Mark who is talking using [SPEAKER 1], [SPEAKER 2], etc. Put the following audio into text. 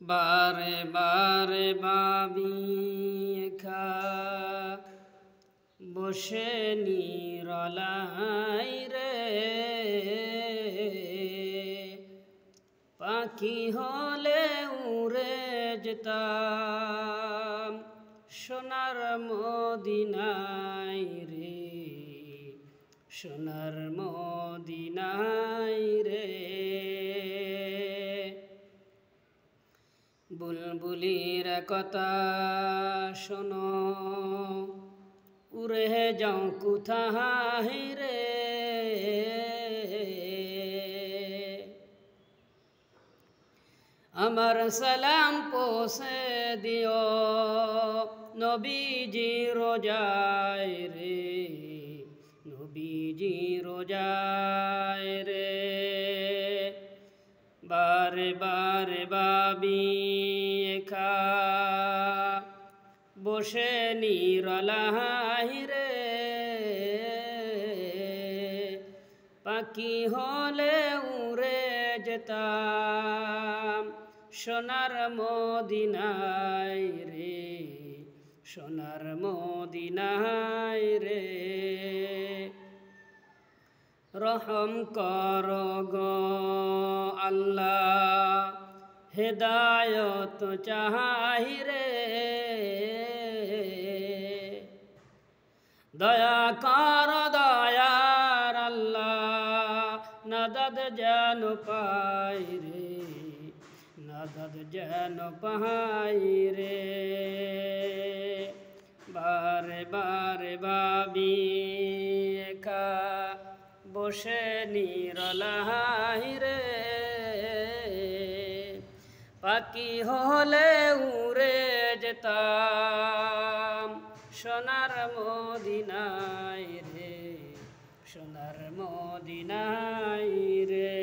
[SPEAKER 1] বারে বারে ভাবি একা বসে নিরলাই রে, পাখি হলে উড়ে যেতাম সোনার মদিনায় রে, সোনার মদিনায় রে। বুলবুলির কথা শোনো, উড়ে যাও কোথায় রে, আমার সালাম পৌঁছে দিও নবীজি রোজায় রে, নবীজি রোজায় রে। বারে বারে ভাবি একা বসে নিরলাই রে, পাখি হলে উড়ে যেতাম সোনার মদিনায় রে, সোনার মদিনায় রে। রহম কর গো আল্লাহ, হেদায়ত চাই রে, দয়া কর দয়ার আল্লাহ, নাদদ যেন পাই রে, নাদদ যেন পাই রে। বারে বারে ভাবি একা বসে নিরলাই রে, পাখি হলে উড়ে যেতাম সোনার মদিনায় রে, সোনার মদিনায় রে।